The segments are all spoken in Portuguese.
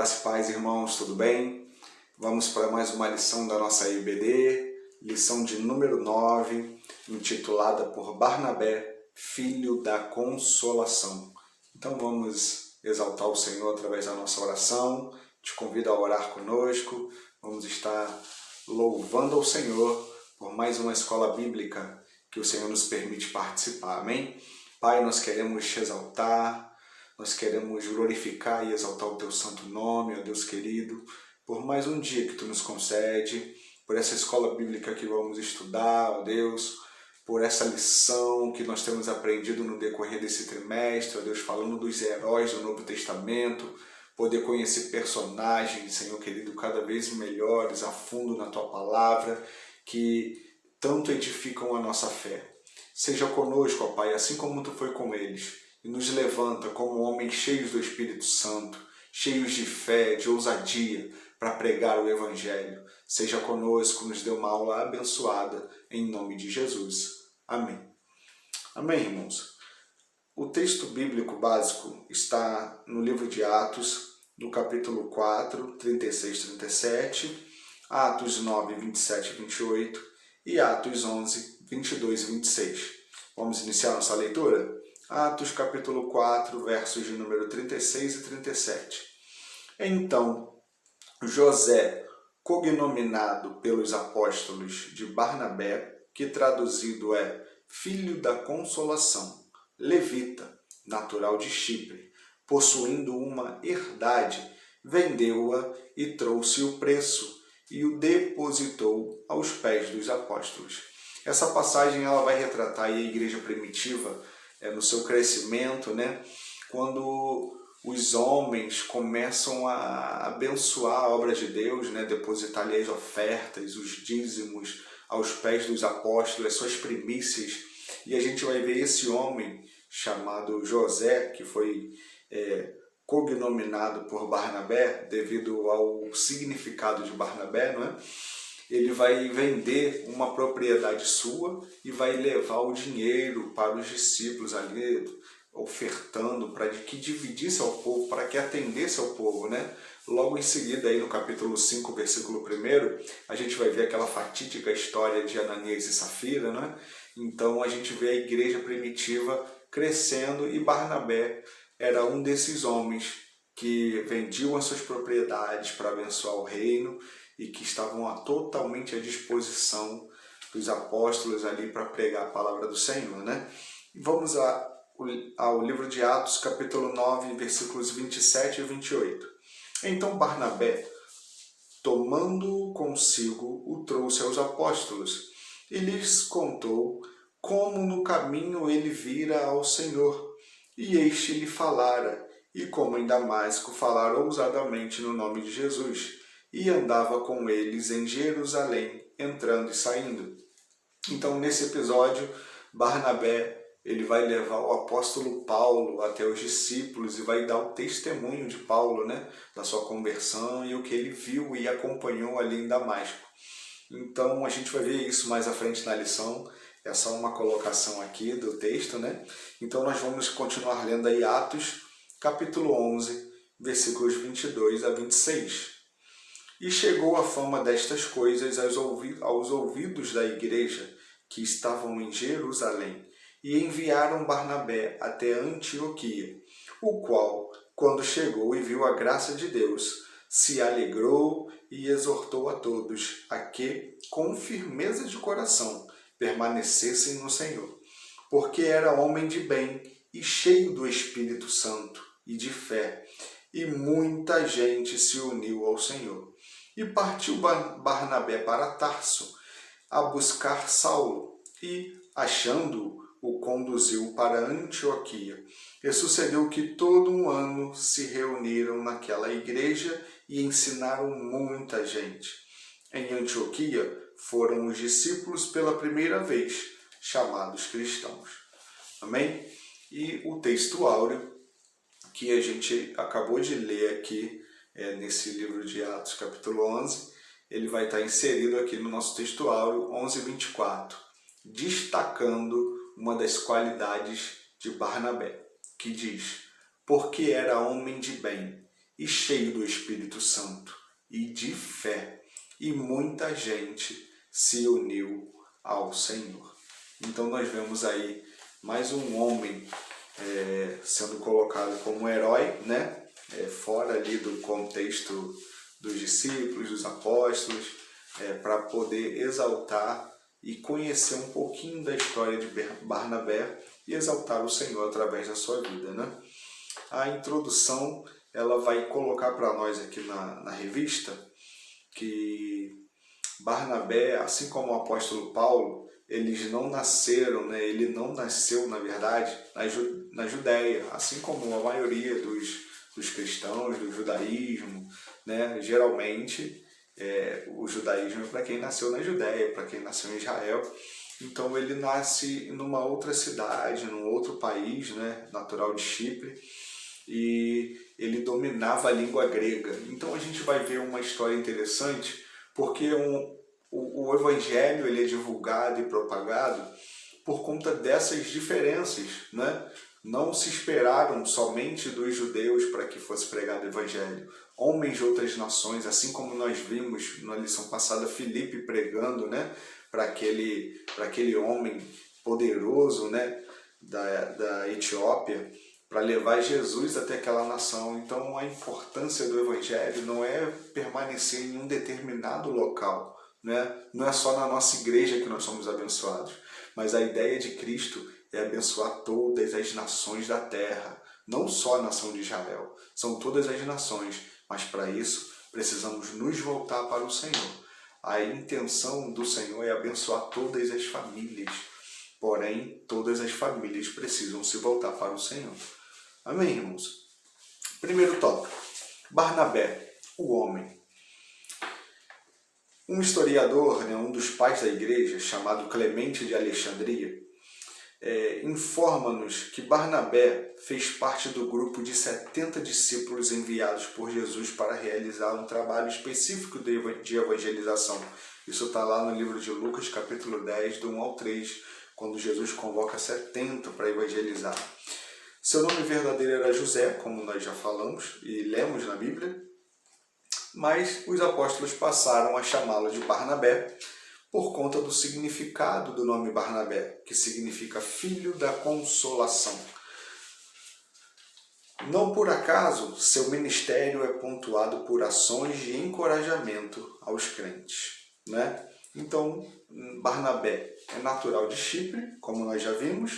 Graça e paz, irmãos, tudo bem? Vamos para mais uma lição da nossa IBD, lição de número 9, intitulada por Barnabé, Filho da Consolação. Então vamos exaltar o Senhor através da nossa oração. Te convido a orar conosco. Vamos estar louvando ao Senhor por mais uma escola bíblica que o Senhor nos permite participar. Amém? Pai, nós queremos te exaltar. Nós queremos glorificar e exaltar o Teu santo nome, ó Deus querido, por mais um dia que Tu nos concede, por essa escola bíblica que vamos estudar, ó Deus, por essa lição que nós temos aprendido no decorrer desse trimestre, ó Deus, falando dos heróis do Novo Testamento, poder conhecer personagens, Senhor querido, cada vez melhores, a fundo na Tua palavra, que tanto edificam a nossa fé. Seja conosco, ó Pai, assim como Tu foi com eles, e nos levanta como homens cheios do Espírito Santo, cheios de fé, de ousadia, para pregar o Evangelho. Seja conosco, nos dê uma aula abençoada, em nome de Jesus. Amém. Amém, irmãos. O texto bíblico básico está no livro de Atos, no capítulo 4, 36 e 37, Atos 9, 27 e 28 e Atos 11, 22 e 26. Vamos iniciar nossa leitura? Atos capítulo 4, versos de número 36 e 37. Então, José, cognominado pelos apóstolos de Barnabé, que traduzido é Filho da Consolação, levita, natural de Chipre, possuindo uma herdade, vendeu-a e trouxe o preço e o depositou aos pés dos apóstolos. Essa passagem ela vai retratar aí a igreja primitiva no seu crescimento, né? Quando os homens começam a abençoar a obra de Deus, né? Depositar ali as ofertas, os dízimos aos pés dos apóstolos, as suas primícias. E a gente vai ver esse homem chamado José, que foi cognominado por Barnabé, devido ao significado de Barnabé, não é? Ele vai vender uma propriedade sua e vai levar o dinheiro para os discípulos ali, ofertando para que dividisse ao povo, para que atendesse ao povo, né? Logo em seguida, aí no capítulo 5, versículo 1, a gente vai ver aquela fatídica história de Ananias e Safira, né? Então a gente vê a igreja primitiva crescendo e Barnabé era um desses homens que vendiam as suas propriedades para abençoar o reino e que estavam totalmente à disposição dos apóstolos ali para pregar a palavra do Senhor, né? Vamos ao livro de Atos, capítulo 9, versículos 27 e 28. Então Barnabé, tomando-o consigo, o trouxe aos apóstolos e lhes contou como no caminho ele vira ao Senhor, e este lhe falara, e como em Damasco falara ousadamente no nome de Jesus, e andava com eles em Jerusalém, entrando e saindo. Então, nesse episódio, Barnabé ele vai levar o apóstolo Paulo até os discípulos e vai dar o testemunho de Paulo, né, da sua conversão e o que ele viu e acompanhou ali em Damasco. Então, a gente vai ver isso mais à frente na lição. É só uma colocação aqui do texto, né? Então, nós vamos continuar lendo aí Atos, capítulo 11, versículos 22 a 26. E chegou a fama destas coisas aos ouvidos da igreja que estavam em Jerusalém, e enviaram Barnabé até Antioquia, o qual, quando chegou e viu a graça de Deus, se alegrou e exortou a todos a que, com firmeza de coração, permanecessem no Senhor, porque era homem de bem e cheio do Espírito Santo e de fé, e muita gente se uniu ao Senhor. E partiu Barnabé para Tarso, a buscar Saulo, e, achando-o, o conduziu para Antioquia. E sucedeu que todo um ano se reuniram naquela igreja e ensinaram muita gente. Em Antioquia foram os discípulos pela primeira vez chamados cristãos. Amém? E o texto áureo que a gente acabou de ler aqui, nesse livro de Atos, capítulo 11, ele vai estar inserido aqui no nosso texto áureo 11:24, destacando uma das qualidades de Barnabé, que diz: porque era homem de bem e cheio do Espírito Santo e de fé, e muita gente se uniu ao Senhor. Então nós vemos aí mais um homem sendo colocado como herói, né? Fora ali do contexto dos discípulos, dos apóstolos, para poder exaltar e conhecer um pouquinho da história de Barnabé e exaltar o Senhor através da sua vida, né? A introdução ela vai colocar para nós aqui na revista que Barnabé, assim como o apóstolo Paulo, eles não nasceram, né? Ele não nasceu, na verdade, na Judéia, assim como a maioria dos cristãos, do judaísmo, né? Geralmente, o judaísmo é para quem nasceu na Judéia, para quem nasceu em Israel. Então ele nasce numa outra cidade, num outro país, né? Natural de Chipre, e ele dominava a língua grega. Então a gente vai ver uma história interessante, porque o evangelho ele é divulgado e propagado por conta dessas diferenças, né? Não se esperaram somente dos judeus para que fosse pregado o evangelho. Homens de outras nações, assim como nós vimos na lição passada Filipe pregando, né? Para aquele homem poderoso, né? da Etiópia, para levar Jesus até aquela nação. Então a importância do evangelho não é permanecer em um determinado local, né? Não é só na nossa igreja que nós somos abençoados, mas a ideia de Cristo é abençoar todas as nações da terra, não só a nação de Israel, são todas as nações, mas para isso precisamos nos voltar para o Senhor. A intenção do Senhor é abençoar todas as famílias, porém todas as famílias precisam se voltar para o Senhor. Amém, irmãos? Primeiro tópico, Barnabé, o homem. Um historiador, né, um dos pais da igreja, chamado Clemente de Alexandria, informa-nos que Barnabé fez parte do grupo de 70 discípulos enviados por Jesus para realizar um trabalho específico de evangelização. Isso está lá no livro de Lucas, capítulo 10, do 1 ao 3, quando Jesus convoca 70 para evangelizar. Seu nome verdadeiro era José, como nós já falamos e lemos na Bíblia, mas os apóstolos passaram a chamá-lo de Barnabé por conta do significado do nome Barnabé, que significa filho da consolação. Não por acaso, seu ministério é pontuado por ações de encorajamento aos crentes, né? Então, Barnabé é natural de Chipre, como nós já vimos.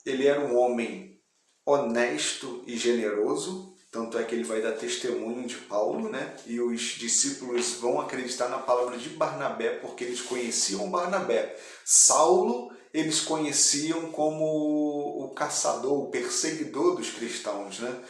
Ele era um homem honesto e generoso, tanto é que ele vai dar testemunho de Paulo, né? E os discípulos vão acreditar na palavra de Barnabé porque eles conheciam Barnabé. Saulo eles conheciam como o caçador, o perseguidor dos cristãos, né?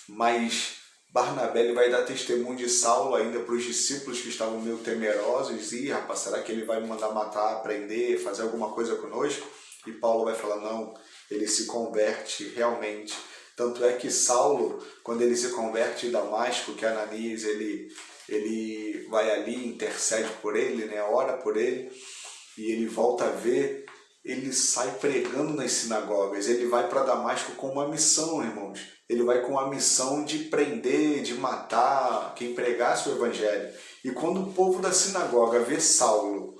Mas Barnabé ele vai dar testemunho de Saulo ainda para os discípulos que estavam meio temerosos. E rapaz, será que ele vai me mandar matar, prender, fazer alguma coisa conosco? E Paulo vai falar, não, ele se converte realmente. Tanto é que Saulo, quando ele se converte em Damasco, que Ananias ele vai ali, intercede por ele, né, ora por ele, e ele volta a ver, ele sai pregando nas sinagogas. Ele vai para Damasco com uma missão, irmãos. Ele vai com a missão de prender, de matar quem pregasse o evangelho. E quando o povo da sinagoga vê Saulo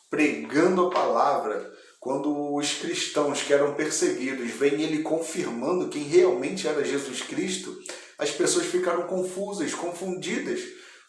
pregando a palavra, quando os cristãos que eram perseguidos veem ele confirmando quem realmente era Jesus Cristo, as pessoas ficaram confusas, confundidas,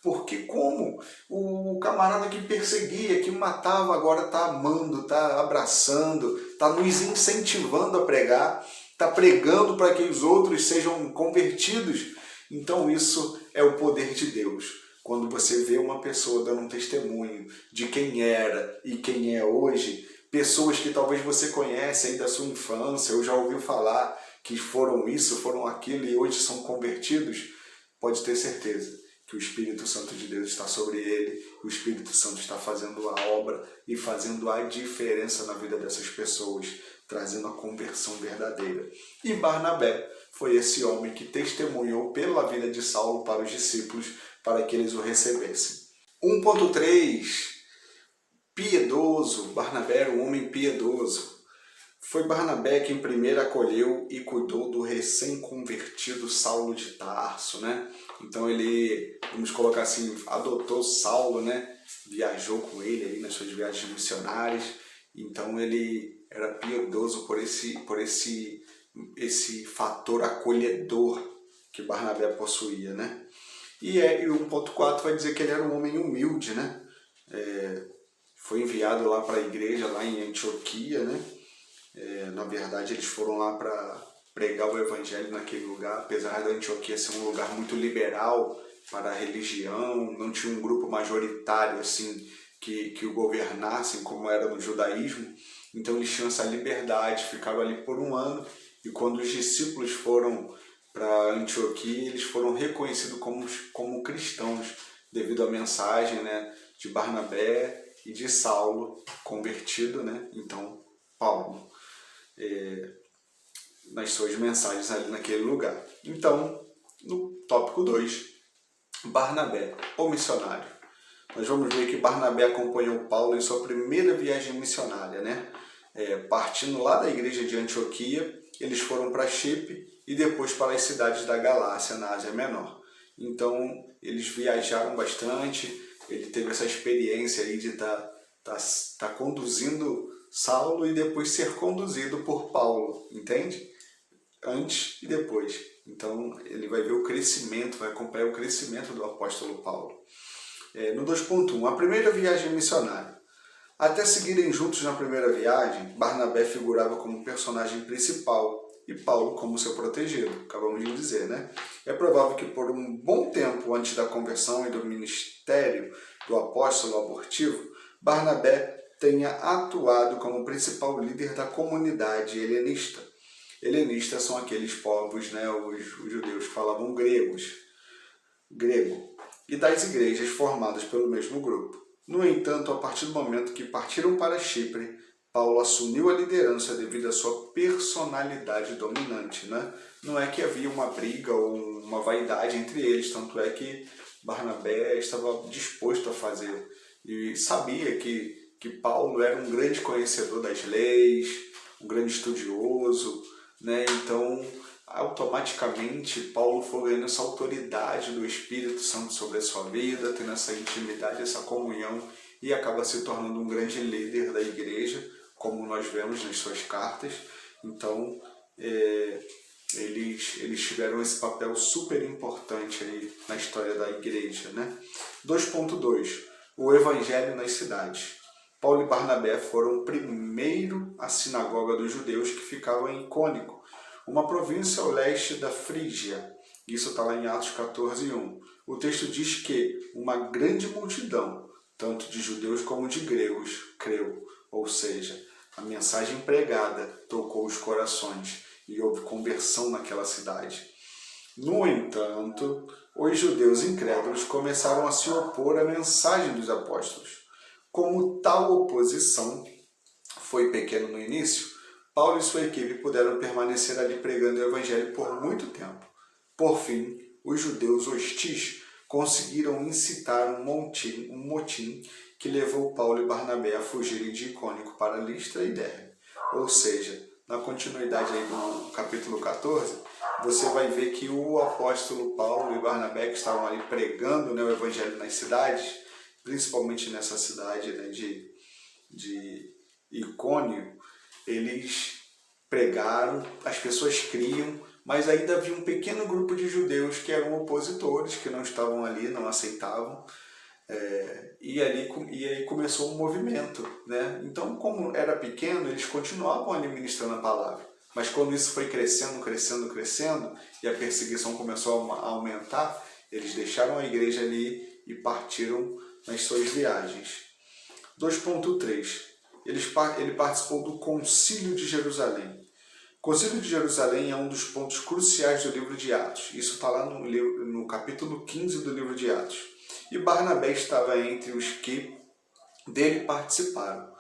porque como o camarada que perseguia, que matava, agora está amando, está abraçando, está nos incentivando a pregar, está pregando para que os outros sejam convertidos. Então isso é o poder de Deus. Quando você vê uma pessoa dando um testemunho de quem era e quem é hoje, pessoas que talvez você conhece aí da sua infância, ou já ouviu falar que foram isso, foram aquilo e hoje são convertidos, pode ter certeza que o Espírito Santo de Deus está sobre ele, o Espírito Santo está fazendo a obra e fazendo a diferença na vida dessas pessoas, trazendo a conversão verdadeira. E Barnabé foi esse homem que testemunhou pela vida de Saulo para os discípulos, para que eles o recebessem. 1.3 Piedoso, Barnabé era um homem piedoso. Foi Barnabé quem primeiro acolheu e cuidou do recém-convertido Saulo de Tarso, né? Então ele, vamos colocar assim, adotou Saulo, né? Viajou com ele aí nas suas viagens missionárias. Então ele era piedoso por esse fator acolhedor que Barnabé possuía, né? E o 1.4 vai dizer que ele era um homem humilde, né? Foi enviado lá para a igreja lá em Antioquia, né? Na verdade, eles foram lá para pregar o evangelho naquele lugar, apesar da Antioquia ser um lugar muito liberal para a religião, não tinha um grupo majoritário assim que o governassem como era no judaísmo. Então eles tinham essa liberdade, ficaram ali por um ano, e quando os discípulos foram para Antioquia, eles foram reconhecidos como cristãos devido à mensagem, né, de Barnabé e de Saulo convertido, né? Então Paulo, nas suas mensagens ali naquele lugar. Então, no tópico 2, Barnabé, o missionário. Nós vamos ver que Barnabé acompanhou Paulo em sua primeira viagem missionária, né? Partindo lá da igreja de Antioquia, eles foram para Chipre e depois para as cidades da Galácia, na Ásia Menor. Então, eles viajaram bastante, ele teve essa experiência aí de estar conduzindo Saulo e depois ser conduzido por Paulo, entende? Antes e depois. Então, ele vai ver o crescimento, vai acompanhar o crescimento do apóstolo Paulo. No 2.1, a primeira viagem missionária. Até seguirem juntos na primeira viagem, Barnabé figurava como personagem principal e Paulo como seu protegido, acabamos de dizer, né? É provável que por um bom tempo antes da conversão e do ministério do apóstolo abortivo, Barnabé tenha atuado como principal líder da comunidade helenista. Helenistas são aqueles povos, né, os judeus que falavam grego, e das igrejas formadas pelo mesmo grupo. No entanto, a partir do momento que partiram para Chipre, Paulo assumiu a liderança devido à sua personalidade dominante, né? Não é que havia uma briga ou uma vaidade entre eles, tanto é que Barnabé estava disposto a fazer e sabia que Paulo era um grande conhecedor das leis, um grande estudioso, né? Então, automaticamente, Paulo foi ganhando essa autoridade do Espírito Santo sobre a sua vida, tendo essa intimidade, essa comunhão, e acaba se tornando um grande líder da igreja, como nós vemos nas suas cartas. Então, eles tiveram esse papel super importante aí na história da igreja, né? 2.2. O Evangelho nas cidades. Paulo e Barnabé foram primeiro à sinagoga dos judeus que ficava em Icônio, uma província ao leste da Frígia. Isso está lá em Atos 14:1. O texto diz que uma grande multidão, tanto de judeus como de gregos, creu. Ou seja, a mensagem pregada tocou os corações e houve conversão naquela cidade. No entanto, os judeus incrédulos começaram a se opor à mensagem dos apóstolos. Como tal oposição foi pequena no início, Paulo e sua equipe puderam permanecer ali pregando o evangelho por muito tempo. Por fim, os judeus hostis conseguiram incitar um motim que levou Paulo e Barnabé a fugirem de Icônio para Listra e Derbe. Ou seja, na continuidade aí do capítulo 14, você vai ver que o apóstolo Paulo e Barnabé, que estavam ali pregando, né, o evangelho nas cidades, principalmente nessa cidade, né, de Icônio, eles pregaram, as pessoas criam, mas ainda havia um pequeno grupo de judeus que eram opositores, que não estavam ali, não aceitavam, e aí começou um movimento, né? Então, como era pequeno, eles continuavam ali ministrando a palavra, mas quando isso foi crescendo, e a perseguição começou a aumentar, eles deixaram a igreja ali e partiram nas suas viagens. 2.3. Ele participou do Concílio de Jerusalém. O Concílio de Jerusalém é um dos pontos cruciais do livro de Atos. Isso está lá no capítulo 15 do livro de Atos. E Barnabé estava entre os que dele participaram.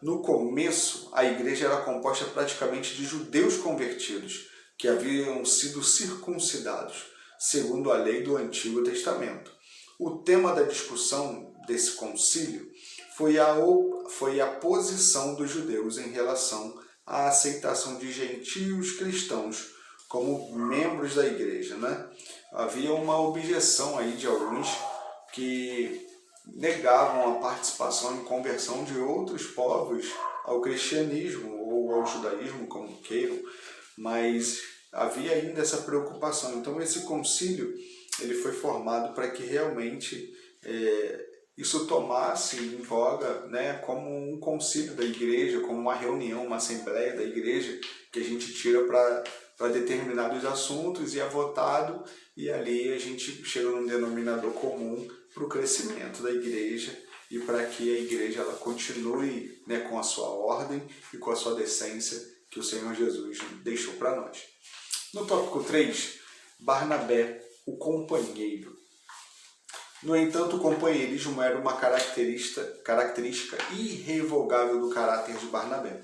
No começo, a igreja era composta praticamente de judeus convertidos, que haviam sido circuncidados, segundo a lei do Antigo Testamento. O tema da discussão desse concílio foi a posição dos judeus em relação a aceitação de gentios cristãos como membros da igreja, né? Havia uma objeção aí de alguns que negavam a participação e conversão de outros povos ao cristianismo ou ao judaísmo, como queiram, mas havia ainda essa preocupação. Então esse concílio ele foi formado para que realmente isso tomasse em voga, né, como um concílio da igreja, como uma reunião, uma assembleia da igreja que a gente tira para determinados assuntos e é votado, e ali a gente chega num denominador comum para o crescimento da igreja e para que a igreja ela continue, né, com a sua ordem e com a sua decência que o Senhor Jesus deixou para nós. No tópico 3, Barnabé, o companheiro. No entanto, o companheirismo era uma característica irrevogável do caráter de Barnabé.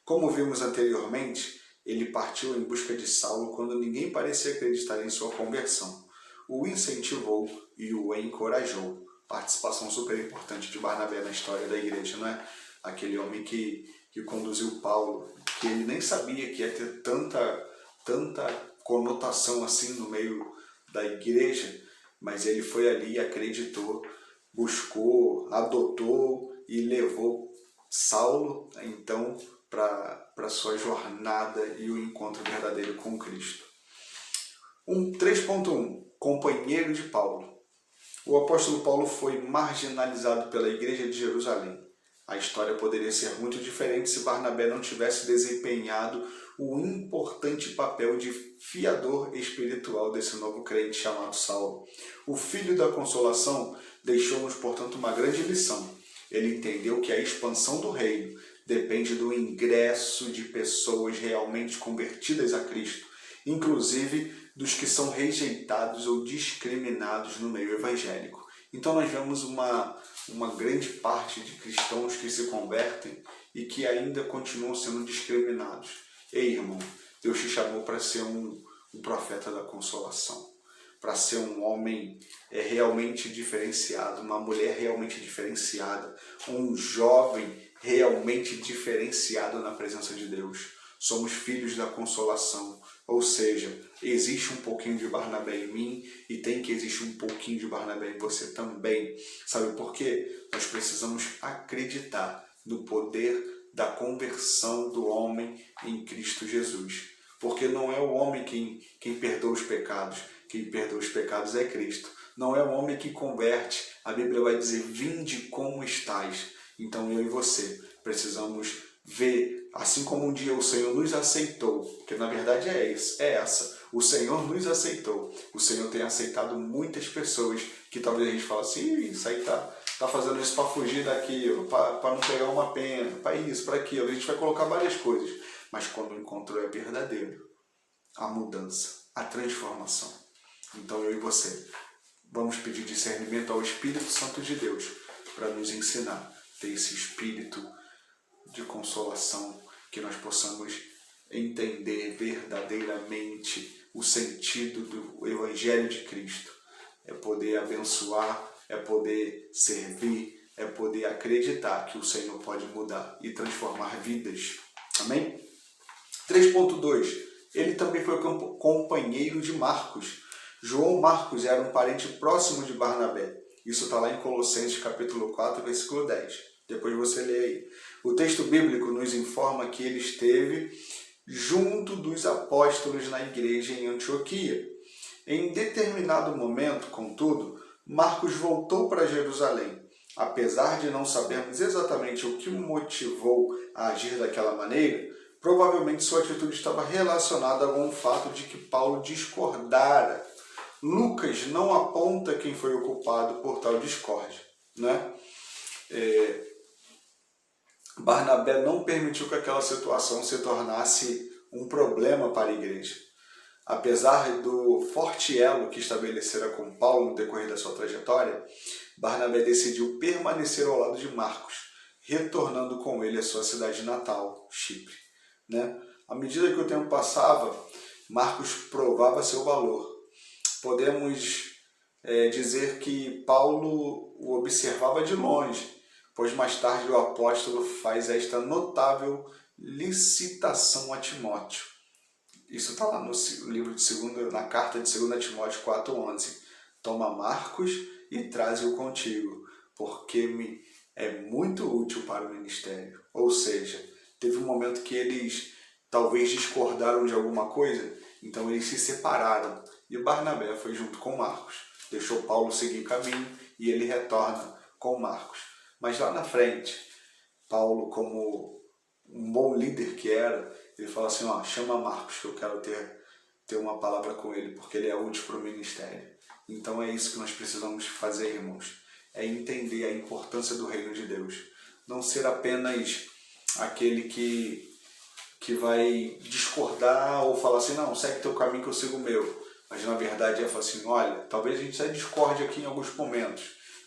Como vimos anteriormente, ele partiu em busca de Saulo quando ninguém parecia acreditar em sua conversão. O incentivou e o encorajou. Participação super importante de Barnabé na história da igreja, não é? Aquele homem que conduziu Paulo, que ele nem sabia que ia ter tanta conotação assim no meio da igreja, mas ele foi ali, acreditou, buscou, adotou e levou Saulo, então, para a sua jornada e o encontro verdadeiro com Cristo. 3.1 Companheiro de Paulo. O apóstolo Paulo foi marginalizado pela igreja de Jerusalém. A história poderia ser muito diferente se Barnabé não tivesse desempenhado o importante papel de fiador espiritual desse novo crente chamado Saulo. O filho da consolação deixou-nos, portanto, uma grande lição. Ele entendeu que a expansão do reino depende do ingresso de pessoas realmente convertidas a Cristo, inclusive dos que são rejeitados ou discriminados no meio evangélico. Então nós vemos uma grande parte de cristãos que se convertem e que ainda continuam sendo discriminados. Ei, irmão, Deus te chamou para ser um profeta da consolação, para ser um homem realmente diferenciado, uma mulher realmente diferenciada, um jovem realmente diferenciado na presença de Deus. Somos filhos da consolação, ou seja, existe um pouquinho de Barnabé em mim e tem que existir um pouquinho de Barnabé em você também. Sabe por quê? Nós precisamos acreditar no poder da conversão do homem em Cristo Jesus. Porque não é o homem quem perdoa os pecados. Quem perdoa os pecados é Cristo. Não é o homem que converte. A Bíblia vai dizer, vinde como estais. Então eu e você precisamos ver, assim como um dia o Senhor nos aceitou, porque na verdade é essa. O Senhor nos aceitou. O Senhor tem aceitado muitas pessoas que talvez a gente fale assim, isso aí tá fazendo isso para fugir daquilo, para não pegar uma pena, para isso, para aquilo. A gente vai colocar várias coisas. Mas quando o encontro é verdadeiro, a mudança, a transformação. Então eu e você vamos pedir discernimento ao Espírito Santo de Deus para nos ensinar a ter esse espírito de consolação, que nós possamos entender verdadeiramente o sentido do Evangelho de Cristo. É poder abençoar, é poder servir, é poder acreditar que o Senhor pode mudar e transformar vidas. Amém? 3.2. Ele também foi companheiro de Marcos. João Marcos era um parente próximo de Barnabé. Isso está lá em Colossenses capítulo 4, versículo 10. Depois você lê aí. O texto bíblico nos informa que ele esteve junto dos apóstolos na igreja em Antioquia. Em determinado momento, contudo, Marcos voltou para Jerusalém. Apesar de não sabermos exatamente o que o motivou a agir daquela maneira, provavelmente sua atitude estava relacionada a algum fato de que Paulo discordara. Lucas não aponta quem foi o culpado por tal discórdia, né? Barnabé não permitiu que aquela situação se tornasse um problema para a igreja. Apesar do forte elo que estabelecera com Paulo no decorrer da sua trajetória, Barnabé decidiu permanecer ao lado de Marcos, retornando com ele à sua cidade natal, Chipre. Né? À medida que o tempo passava, Marcos provava seu valor. Podemos dizer que Paulo o observava de longe, pois mais tarde o apóstolo faz esta notável licitação a Timóteo. Isso está lá no livro na carta de 2 Timóteo 4,11. Toma Marcos e traze-o contigo, porque me é muito útil para o ministério. Ou seja, teve um momento que eles talvez discordaram de alguma coisa, então eles se separaram. E Barnabé foi junto com Marcos, deixou Paulo seguir caminho e ele retorna com Marcos. Mas lá na frente, Paulo, como um bom líder que era, ele fala assim, chama Marcos que eu quero ter uma palavra com ele, porque ele é útil para o ministério. Então é isso que nós precisamos fazer, irmãos, é entender a importância do reino de Deus. Não ser apenas aquele que vai discordar ou falar assim, não, segue teu caminho que eu sigo o meu. Mas na verdade é falar assim, olha, talvez a gente até discorde aqui em alguns momentos,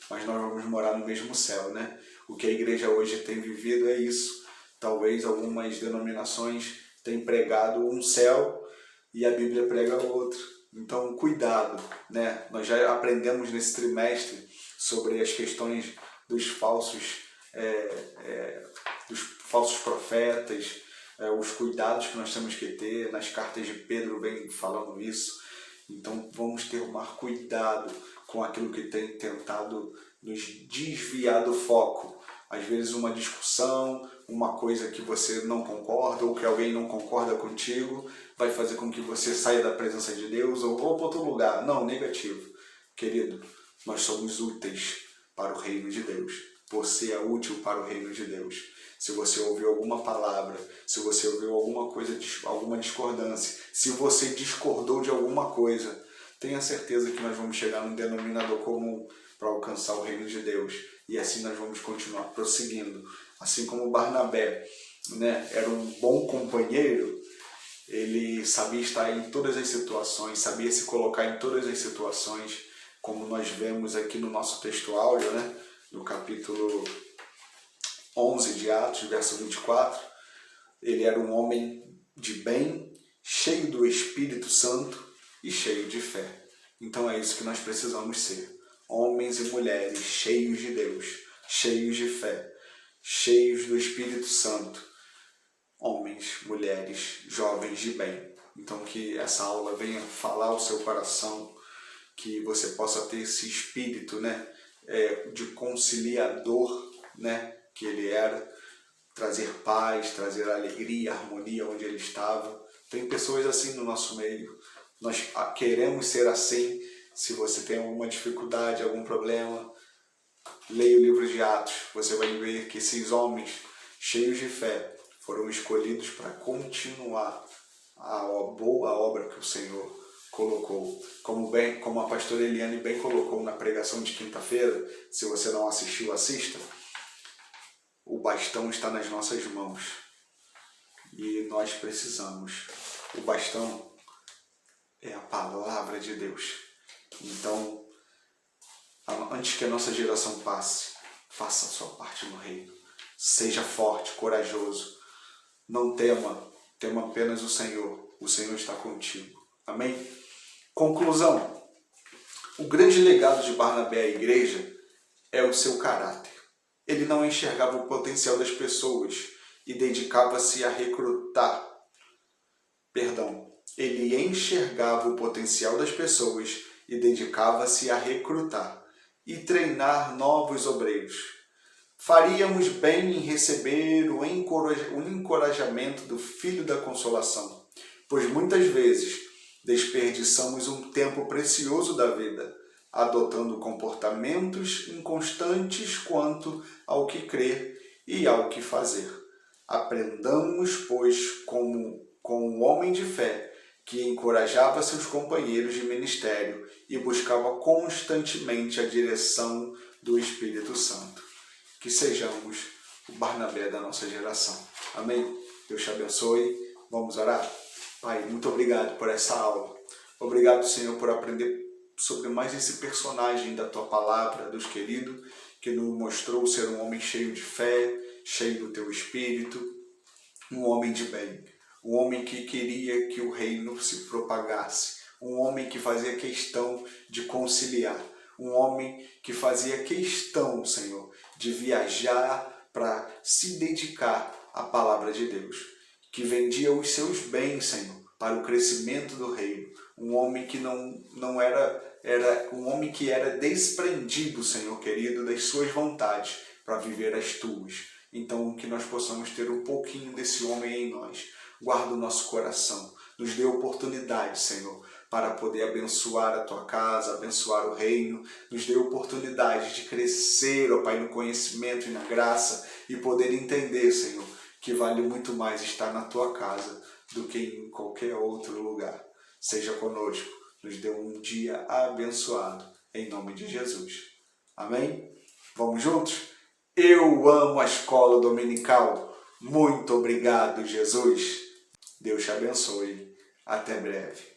mas nós vamos morar no mesmo céu, né? O que a igreja hoje tem vivido é isso. Talvez algumas denominações tenham pregado um céu e a Bíblia prega outro. Então, cuidado, né? Nós já aprendemos nesse trimestre sobre as questões dos falsos profetas, os cuidados que nós temos que ter. Nas cartas de Pedro vem falando isso. Então, vamos tomar cuidado com aquilo que tem tentado nos desviar do foco. Às vezes uma discussão, uma coisa que você não concorda ou que alguém não concorda contigo vai fazer com que você saia da presença de Deus ou vá para outro lugar. Não, negativo. Querido, nós somos úteis para o reino de Deus. Você é útil para o reino de Deus. Se você ouviu alguma palavra, se você ouviu alguma coisa, alguma discordância, se você discordou de alguma coisa, tenha certeza que nós vamos chegar num denominador comum para alcançar o reino de Deus. E assim nós vamos continuar prosseguindo. Assim como Barnabé, né, era um bom companheiro, ele sabia estar em todas as situações, sabia se colocar em todas as situações, como nós vemos aqui no nosso texto áudio, né, no capítulo 11 de Atos, verso 24. Ele era um homem de bem, cheio do Espírito Santo e cheio de fé. Então é isso que nós precisamos ser. Homens e mulheres cheios de Deus, cheios de fé, cheios do Espírito Santo. Homens, mulheres, jovens de bem. Então que essa aula venha falar ao seu coração, que você possa ter esse espírito, né, de conciliador, né, que ele era, trazer paz, trazer alegria, harmonia onde ele estava. Tem pessoas assim no nosso meio. Nós queremos ser assim. Se você tem alguma dificuldade, algum problema, leia o livro de Atos. Você vai ver que esses homens cheios de fé foram escolhidos para continuar a boa obra que o Senhor colocou. Como a pastora Eliane bem colocou na pregação de quinta-feira, se você não assistiu, assista. O bastão está nas nossas mãos e nós precisamos. O bastão é a palavra de Deus. Então, antes que a nossa geração passe, faça a sua parte no reino. Seja forte, corajoso. Não tema, tema apenas o Senhor. O Senhor está contigo. Amém? Conclusão. O grande legado de Barnabé à igreja é o seu caráter. Ele não enxergava o potencial das pessoas e dedicava-se a recrutar. Ele enxergava o potencial das pessoas e dedicava-se a recrutar e treinar novos obreiros. Faríamos bem em receber o encorajamento do Filho da Consolação, pois muitas vezes desperdiçamos um tempo precioso da vida, adotando comportamentos inconstantes quanto ao que crer e ao que fazer. Aprendamos, pois, com um homem de fé, que encorajava seus companheiros de ministério e buscava constantemente a direção do Espírito Santo. Que sejamos o Barnabé da nossa geração. Amém? Deus te abençoe. Vamos orar? Pai, muito obrigado por essa aula. Obrigado, Senhor, por aprender sobre mais esse personagem da Tua Palavra, Deus querido, que nos mostrou ser um homem cheio de fé, cheio do Teu Espírito, um homem de bem. Um homem que queria que o reino se propagasse. Um homem que fazia questão de conciliar. Um homem que fazia questão, Senhor, de viajar para se dedicar a palavra de Deus, que vendia os seus bens, Senhor, para o crescimento do reino. Um homem que não era um homem que era desprendido, Senhor querido, das suas vontades para viver as tuas. Então, que nós possamos ter um pouquinho desse homem em nós. Guarda o nosso coração. Nos dê oportunidade, Senhor, para poder abençoar a tua casa, abençoar o reino. Nos dê oportunidade de crescer, ó Pai, no conhecimento e na graça e poder entender, Senhor, que vale muito mais estar na tua casa do que em qualquer outro lugar. Seja conosco. Nos dê um dia abençoado, em nome de Jesus. Amém? Vamos juntos? Eu amo a escola dominical. Muito obrigado, Jesus. Deus te abençoe. Até breve.